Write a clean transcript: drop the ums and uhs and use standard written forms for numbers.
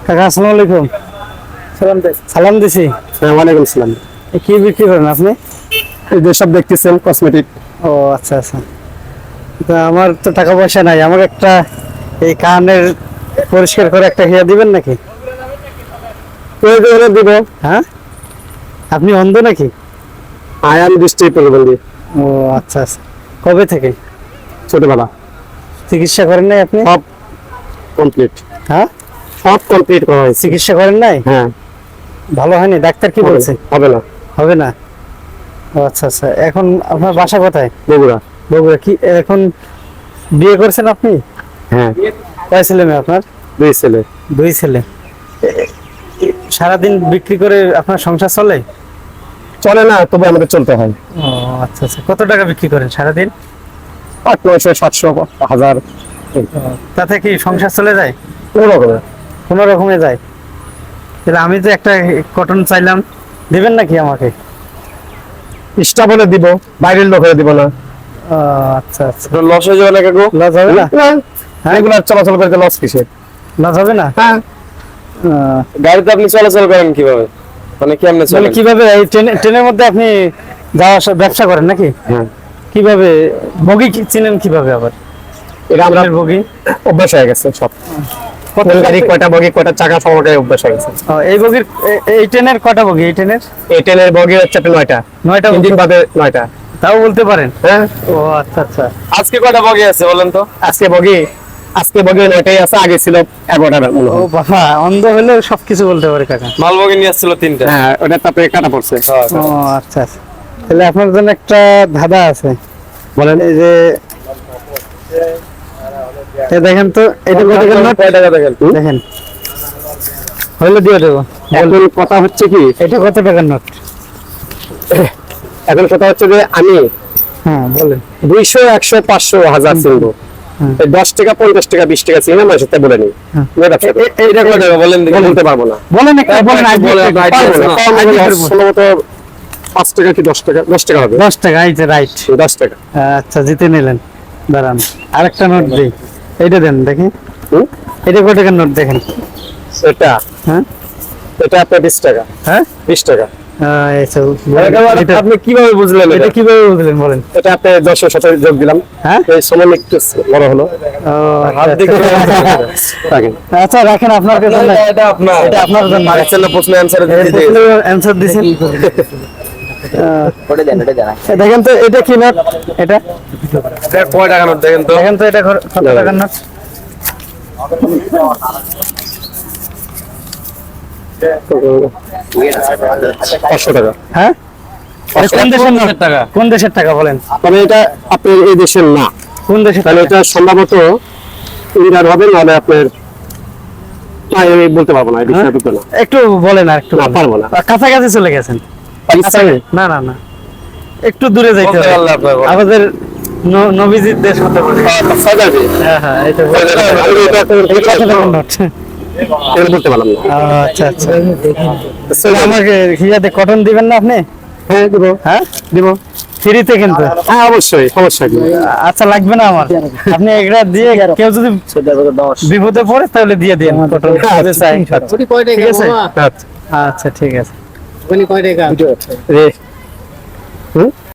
কাকা আসসালামু আলাইকুম। সালাম দিছি। ওয়ালাইকুম আসসালাম। কি বিক্রি করেন আপনি? এই যে সব দেখতেছেন কসমেটিক। ও আচ্ছা আচ্ছা। তা আমার তো টাকা পয়সা নাই, আমাকে একটা এই কানের পরিষ্কার করে একটা হিয়া দিবেন নাকি? প্রয়োজন দিব। হ্যাঁ, আপনি অন্ধ নাকি? আয়ান দৃষ্টি প্রতিবন্ধী। ও আচ্ছা আচ্ছা। কবে থেকে ছোটবেলা চিকিৎসা করেন নাই আপনি? সব কমপ্লিট। হ্যাঁ, সব কমপ্লিট করা হয়েছে। চিকিৎসা করেন নাই? হ্যাঁ, ভালো হয়নি? ডাক্তার কি বলছে? হবে না। হবে না? ও আচ্ছা আচ্ছা। এখন আপনার বাসা কোথায়? বগুড়া। বগুড়া। কি এখন বিয়ে করেছেন আপনি? হ্যাঁ, কয় ছেলে মেয়ে আপনার? 2 ছেলে। 2 ছেলে। সারাদিন বিক্রি করে আপনার সংসার চলে? চলে না, তবে আমাদের চলতে হয়। ও আচ্ছা আচ্ছা। কত টাকা বিক্রি করেন সারাদিন? 800, 700, 1000 তাতে কি সংসার চলে যায়? কোনো রকমে যায়? তাহলে আমি তো একটা কটন চাইলাম, দিবেন নাকি আমাকে? স্টাফ হলে দিব, বাইরের লোক হলে দিব না। ও আচ্ছা আচ্ছা। লস হয়ে যাবে না কাকু? লস হবে না? রেগুলার চলাচল করতে লস কিসের? লস হবে না? হ্যাঁ, গাড়িতে আপনি চলাচল করেন কিভাবে? মানে কেমনে মানে চলেন? কিভাবে এই ট্রেনের মধ্যে আপনি যাওয়া আসা ব্যবসা করেন নাকি? হ্যাঁ, কিভাবে বগি চিনেন কিভাবে আবার? এটা আমরা বগি অভ্যাস হয়ে গেছে সব। গাড়ি কয়টা বগি, কয়টা চাকা, সবটাই অভ্যাস হয়ে গেছে। এই বগির এই ট্রেনের কটা বগি? এই ট্রেনের এই ট্রেনের বগি হচ্ছে 9টা। 9টা ইঞ্জিন বাদে 9টা। তাও বলতে পারেন? হ্যাঁ। ও আচ্ছা আচ্ছা। আজকে কয়টা বগি আছে বলেন তো? আজকে বগি 9টাই আছে, আগে ছিল 11টা। ও বাবা, অন্ধ হলে সবকিছু বলতে পারে কাকা। মাল বগি নিয়ে আসছিল 3টা। হ্যাঁ, ওটা তারপরে কাটা পড়ছে। ও আচ্ছা আচ্ছা। তাহলে আপনার জন্য একটা ধাঁধা আছে, বলেন। এই যে দেখেন তো, এটা কত টাকার নোট? কয় টাকা দেখেন? দেখেন, হইলো দিয়ে দেবো। এখন কথা হচ্ছে কি, এটা কত টাকার নোট? এখন কথা হচ্ছে যে আমি হ্যাঁ বলেন। 200, 100, 500, 1000 চিনবো। এই 10 টাকা, 50 টাকা, 20 টাকা চিনে মানুষের সাথে বলে নি। এইটা কয় টাকা বলেন দেখি? বলতে পারবো না। বলেন একটা, বলেন সম্ভবত 5 টাকা কি 10 টাকা? 10 টাকা হবে। 10 টাকা। এই যে রাইট। 10 টাকা। আচ্ছা, জিতে নিলেন। দাঁড়ান, আরেকটা নোট দিই। এইটা দেন দেখি। হুম? এটা কত টাকার নোট দেখেন? এটা হ্যাঁ এটা আপনার 20 টাকা। হ্যাঁ। 20 টাকা। আচ্ছা, আপনি কিভাবে বুঝলেন? এটা কিভাবে বুঝলেন বলেন? এটা আপনি 10 এর সাথে যোগ দিলাম। হ্যাঁ, এই সময় একটু বড় হলো। ও আচ্ছা, রাখেন আপনার কাছে। এটা আপনার, এটা আপনার জন্য। আরেকজন প্রশ্ন অ্যানসার দিতে অ্যানসার দিছেন। দেখেন তো, এটা কি নোট? এটা কয় টাকা নোট দেখেন তো? দেখেন তো, এটা কত টাকার নোট? 500 টাকা। হ্যাঁ, এটা কোন দেশের নোট? কোন দেশের টাকা বলেন? তবে এটা আপনার এই দেশের না। কোন দেশের? তাহলে এটা সম্ভবত ইন্ডিয়ার হবে, নাহলে আপনার আমি বলতে পারবো না। এই বিষয়ে বুঝতে না। একটু বলেন, আর একটু না, পারবো না। কাছাকাছি চলে গেছেন। পাকিস্তানে? না না না, একটু দূরে যাইতে হবে। আমাদের নবীজির দেশ হতে পারে। সৌদি আরবে? হ্যাঁ হ্যাঁ, এটা আমি এটা কত টাকার নোট? এটা বলতে পারলাম না। আচ্ছা আচ্ছা। আমাকে হিয়াতে কটন দিবেন না আপনি? হ্যাঁ, দিব। হ্যাঁ দিব। ফ্রিতে কিন্তু? হ্যাঁ, অবশ্যই, সমস্যা কি? আচ্ছা, লাগবে না আমার। আপনি এগুলা দিয়ে কেউ যদি বিপদে পড়ে তাহলে দিয়ে দিন কটন। ঠিক আছে? আচ্ছা ঠিক আছে। রে। হুম?